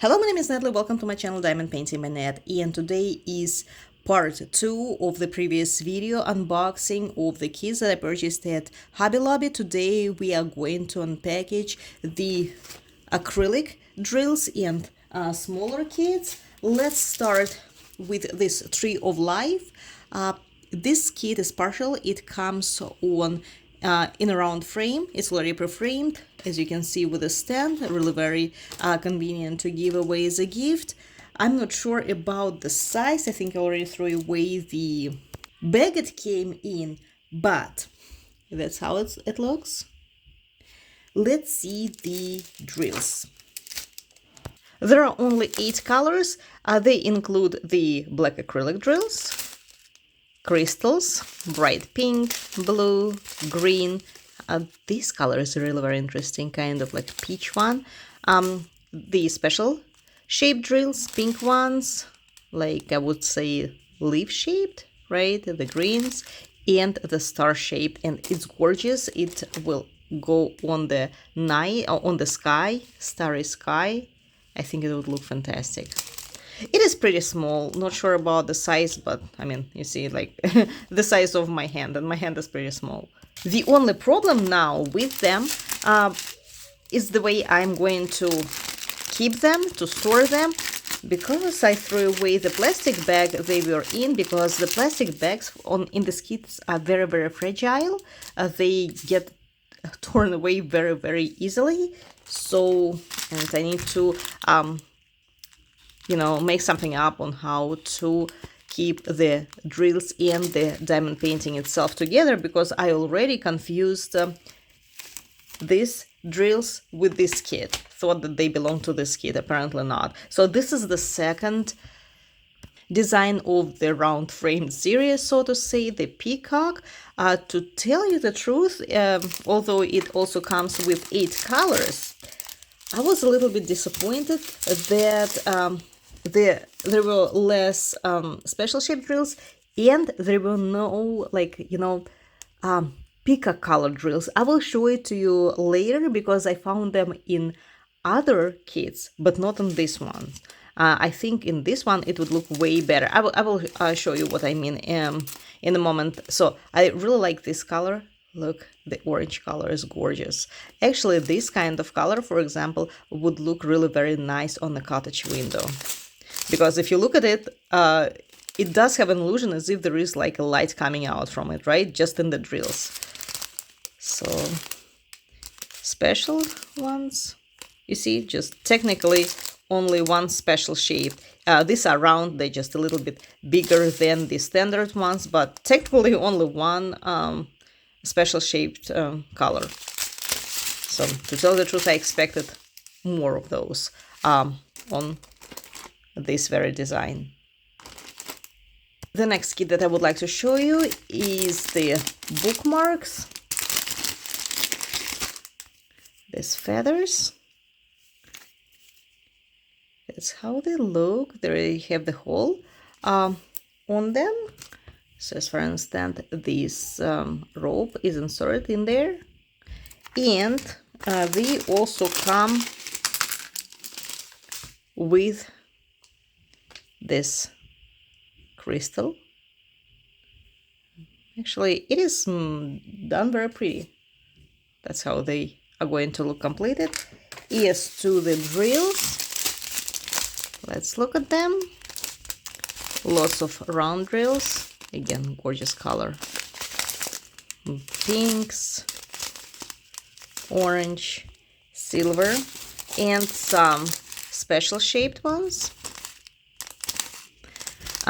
Hello, my name is Natalie. Welcome to my channel Diamond Painting by Nat, and today is part 2 of the previous video unboxing of the kits that I purchased at Hobby Lobby. Today we are going to unpackage the acrylic drills and smaller kits. Let's start with this Tree of Life. This kit is partial. It comes on in a round frame. It's already pre-framed, as you can see, with a stand. Really very convenient to give away as a gift. I'm not sure about the size. I think I already threw away the bag it came in, but that's how it looks. Let's see the drills. There are only 8 colors. They include the black acrylic drills, crystals, bright pink, blue, green. This color is really very interesting, kind of like peach one. The special shaped drills, pink ones, like I would say leaf shaped, right? The greens and the star shaped, and it's gorgeous. It will go on the night, on the sky, starry sky. I think it would look fantastic. It is pretty small, not sure about the size, but I mean, you see, like the size of my hand, and my hand is pretty small. The only problem now with them is the way I'm going to keep them, to store them, because I threw away the plastic bag they were in, because the plastic bags in the kits are very, very fragile. They get torn away very, very easily. So, and I need to make something up on how to keep the drills and the diamond painting itself together, because I already confused these drills with this kit. Thought that they belong to this kit, apparently not. So this is the second design of the round frame series, so to say, the peacock. To tell you the truth, although it also comes with 8 colors, I was a little bit disappointed that there were less special shape drills, and there were no, peacock color drills. I will show it to you later, because I found them in other kits, but not in this one. I think in this one it would look way better. I will show you what I mean in a moment. So I really like this color. Look, the orange color is gorgeous. Actually, this kind of color, for example, would look really very nice on a cottage window. Because if you look at it, it does have an illusion as if there is like a light coming out from it, right? Just in the drills. So, special ones, you see, just technically only one special shape. These are round, they're just a little bit bigger than the standard ones, but technically only one special shaped color. So, to tell the truth, I expected more of those on this very design. The next kit that I would like to show you is the bookmarks. These feathers. That's how they look. They have the hole on them. So, as for instance, this rope is inserted in there, and they also come with this crystal. Actually, it is done very pretty. That's how they are going to look completed. As to the drills, let's look at them. Lots of round drills. Again, gorgeous color. Pinks, orange, silver, and some special shaped ones.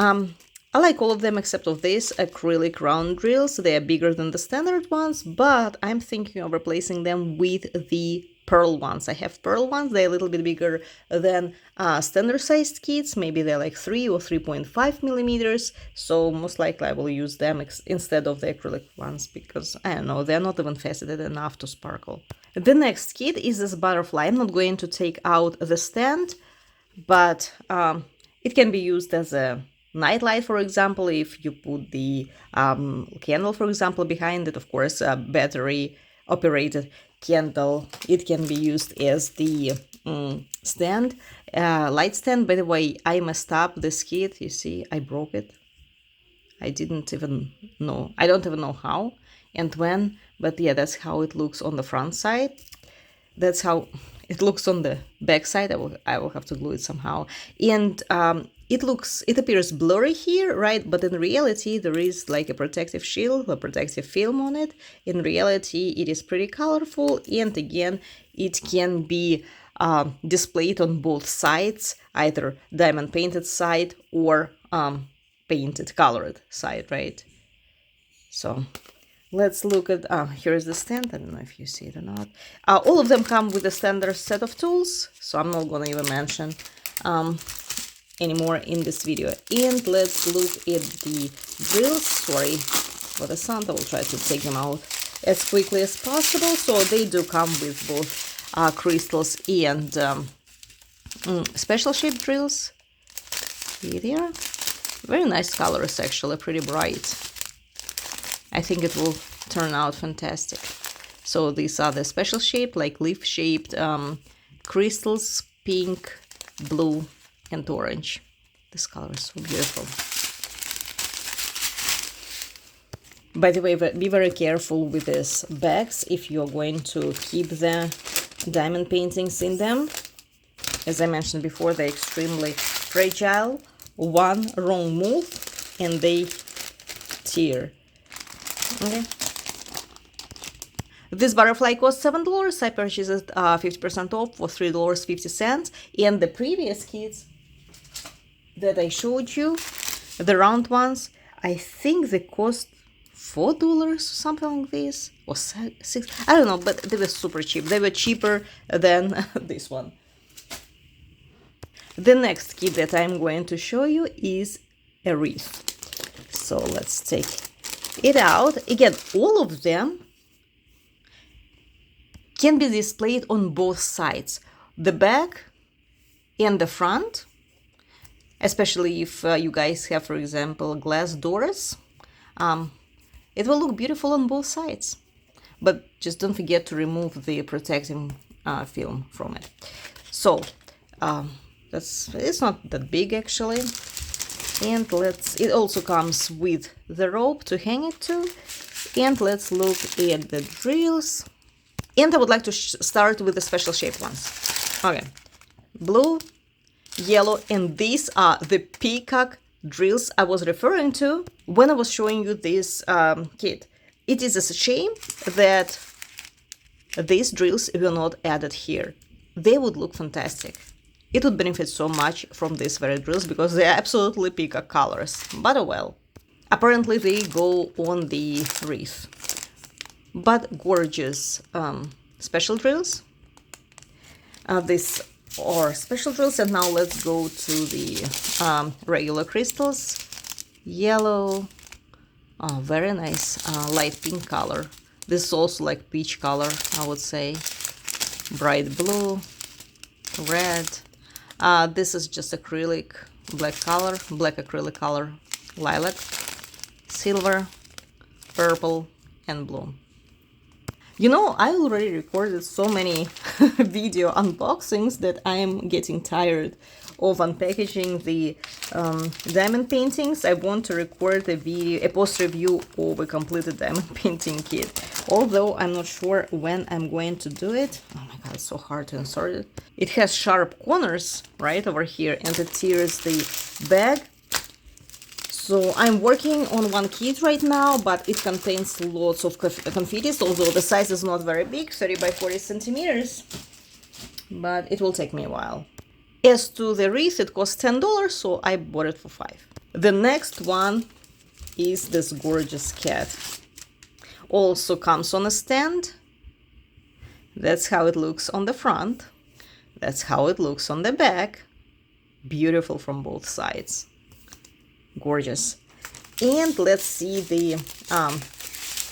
I like all of them except of these acrylic round drills. They are bigger than the standard ones, but I'm thinking of replacing them with the pearl ones. I have pearl ones. They're a little bit bigger than standard sized kits. Maybe they're like 3 or 3.5 millimeters. So most likely I will use them instead of the acrylic ones, because I don't know, they're not even faceted enough to sparkle. The next kit is this butterfly. I'm not going to take out the stand, but it can be used as a nightlight, for example, if you put the candle, for example, behind it. Of course, battery operated candle. It can be used as the stand, light stand. By the way, I messed up this kit. You see, I broke it. I didn't even know. I don't even know how and when, but yeah, that's how it looks on the front side. That's how it looks on the back side. I will have to glue it somehow. And it appears blurry here, right? But in reality, there is like a protective shield, a protective film on it. In reality, it is pretty colorful, and again, it can be displayed on both sides, either diamond painted side or painted colored side, right? So let's look at, here's the stand. I don't know if you see it or not. All of them come with a standard set of tools, so I'm not gonna even mention anymore in this video. And let's look at the drills. Sorry for the sound, I will try to take them out as quickly as possible. So they do come with both crystals and special shape drills. Here they are. Very nice colors, actually, pretty bright. I think it will turn out fantastic. So these are the special shape, like leaf-shaped crystals, pink, blue, and orange. This color is so beautiful. By the way, be very careful with these bags if you're going to keep the diamond paintings in them. As I mentioned before, they're extremely fragile. One wrong move and they tear. Okay. This butterfly cost $7. I purchased it 50% off for $3.50. And the previous kits that I showed you, the round ones, I think they cost $4, something like this, or $6. I don't know, but they were super cheap. They were cheaper than this one. The next kit that I'm going to show you is a wreath. So let's take it out. Again, all of them can be displayed on both sides, the back and the front, especially if you guys have, for example, glass doors. It will look beautiful on both sides, but just don't forget to remove the protecting film from it. So it's not that big actually. And it also comes with the rope to hang it to. And let's look at the drills. And I would like to start with the special shape ones. Okay, blue, yellow, and these are the peacock drills I was referring to when I was showing you this kit. It is a shame that these drills were not added here. They would look fantastic. It would benefit so much from these very drills because they are absolutely peacock colors. But oh well. Apparently they go on the wreath. But gorgeous special drills. These are special drills, and now let's go to the regular crystals. Yellow. Oh, very nice light pink color. This is also like peach color, I would say. Bright blue, red. This is just acrylic, black acrylic color, lilac, silver, purple, and blue. You know, I already recorded so many video unboxings that I am getting tired of unpackaging the diamond paintings. I want to record a post review of a completed diamond painting kit. Although I'm not sure when I'm going to do it. Oh my god, it's so hard to insert it. It has sharp corners right over here, and it tears the bag. So I'm working on one kit right now, but it contains lots of confettis, although the size is not very big, 30 by 40 centimeters. But it will take me a while. As to the wreath, it costs $10, so I bought it for $5. The next one is this gorgeous cat. Also comes on a stand. That's how it looks on the front. That's how it looks on the back. Beautiful from both sides. Gorgeous. And let's see the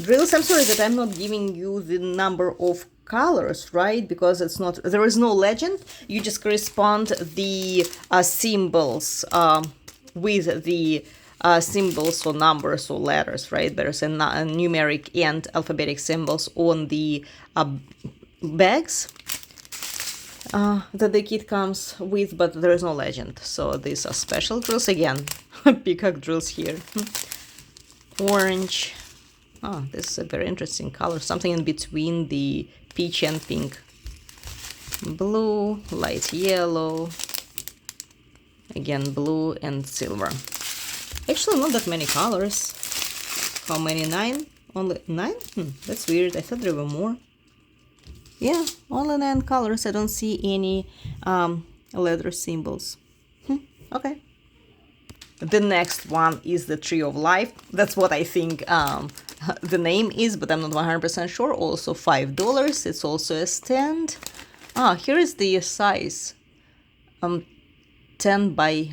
drills. I'm sorry that I'm not giving you the number of colors, right? Because it's not, there is no legend. You just correspond the symbols with the symbols or numbers or letters, right? There's a numeric and alphabetic symbols on the bags that the kit comes with, but there is no legend. So these are special drills again. Peacock drills here. Orange. Oh, this is a very interesting color. Something in between the peach and pink. Blue, light yellow. Again, blue and silver. Actually, not that many colors. How many? 9? Only 9? That's weird. I thought there were more. Yeah, only 9 colors. I don't see any letter symbols. Okay. The next one is the Tree of Life. That's what I think the name is, but I'm not 100% sure. Also $5. It's also a stand. Here is the size. 10 by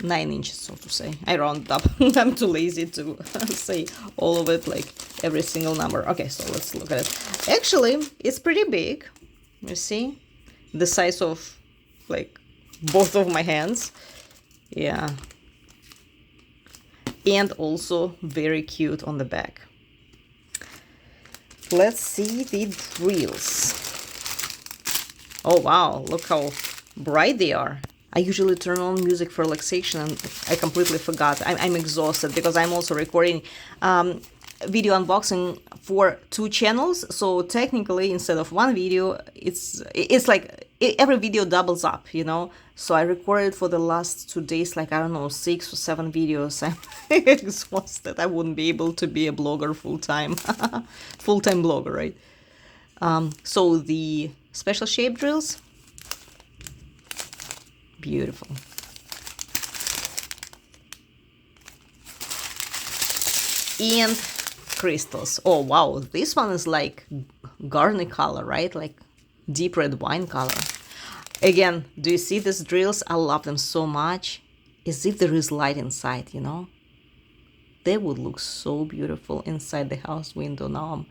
9 inches, so to say. I rounded up. I'm too lazy to say all of it, like every single number. Okay, so let's look at it. Actually, it's pretty big. You see? The size of, like, both of my hands. Yeah. And also very cute on the back. Let's see the drills. Oh, wow. Look how bright they are. I usually turn on music for relaxation and I completely forgot. I'm exhausted because I'm also recording video unboxing for 2 channels. So technically, instead of 1 video, it's like every video doubles up, you know. So I recorded for the last 2 days, like, I don't know, 6 or 7 videos. I'm exhausted. I wouldn't be able to be a blogger full-time. Full-time blogger, right? So the special shape drills. Beautiful. And crystals. Oh, wow. This one is like garnet color, right? Like deep red wine color. Again, do you see these drills? I love them so much. As if there is light inside, you know? They would look so beautiful inside the house window. Now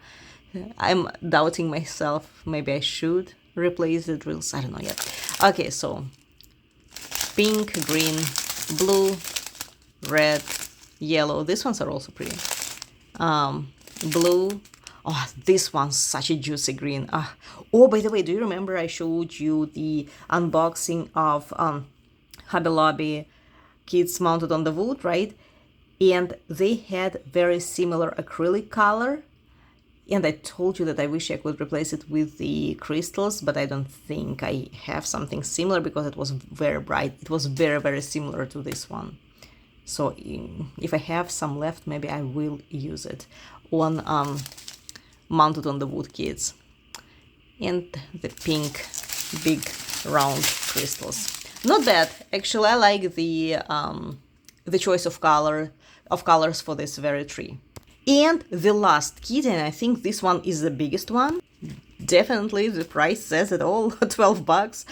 I'm doubting myself. Maybe I should replace the drills. I don't know yet. Okay, so pink, green, blue, red, yellow. These ones are also pretty. Blue. Oh, this one's such a juicy green. Oh, by the way, do you remember I showed you the unboxing of Hobby Lobby kits mounted on the wood, right? And they had very similar acrylic color. And I told you that I wish I could replace it with the crystals, but I don't think I have something similar because it was very bright. It was very, very similar to this one. So if I have some left, maybe I will use it on mounted on the wood kits. And the pink, big, round crystals. Not bad. Actually, I like the choice of colors for this very tree. And the last kit, and I think this one is the biggest one. Definitely, the price says it all, $12.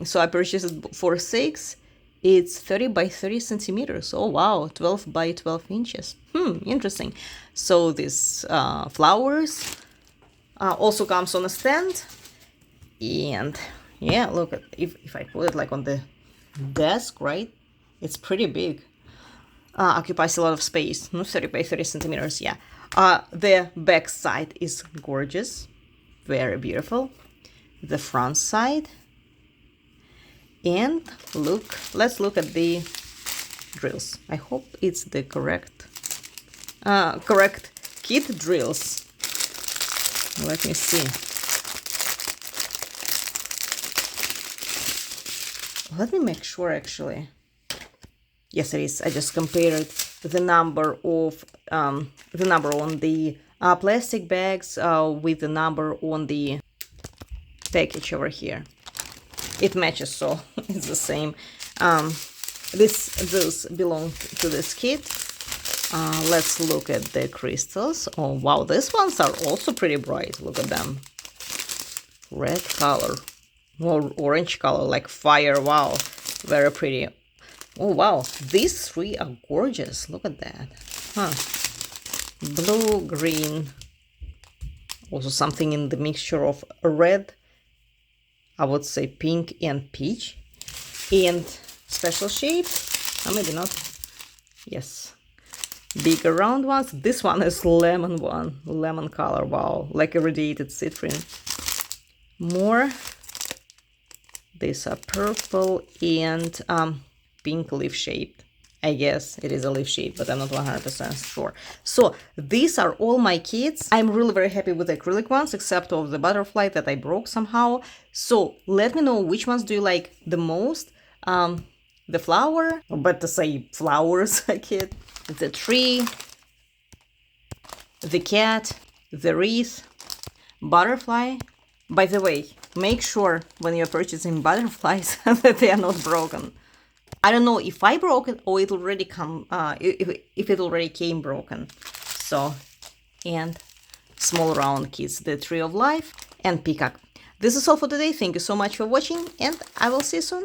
So I purchased it for 6. It's 30 by 30 centimeters. Oh, wow, 12 by 12 inches. Interesting. So these flowers also comes on a stand. And yeah, look, if I put it like on the desk, right? It's pretty big. Occupies a lot of space. 30 by 30 centimeters, yeah. The back side is gorgeous. Very beautiful. The front side. And let's look at the drills. I hope it's the correct kit drills. Let me see. Let me make sure, actually. Yes, it is. I just compared the number of the number on the plastic bags with the number on the package over here. It matches, so it's the same. Those belong to this kit. Let's look at the crystals. Oh wow, these ones are also pretty bright. Look at them. Red color, or orange color, like fire. Wow, very pretty. Oh wow, these 3 are gorgeous. Look at that. Blue, green. Also something in the mixture of red, I would say pink and peach. And special shape, or maybe not. Yes. Bigger round ones. This one is lemon one. Lemon color. Wow. Like irradiated citron. More. These are purple and pink leaf shaped. I guess it is a leaf shape, but I'm not 100% sure. So these are all my kits. I'm really very happy with the acrylic ones, except of the butterfly that I broke somehow. So let me know which ones do you like the most. The flower, but to say flowers kit, the tree, the cat, the wreath, butterfly. By the way, make sure when you're purchasing butterflies that they are not broken. I don't know if I broke it or it already if it already came broken. So, and small round kits, the tree of life and peacock. This is all for today. Thank you so much for watching, and I will see you soon.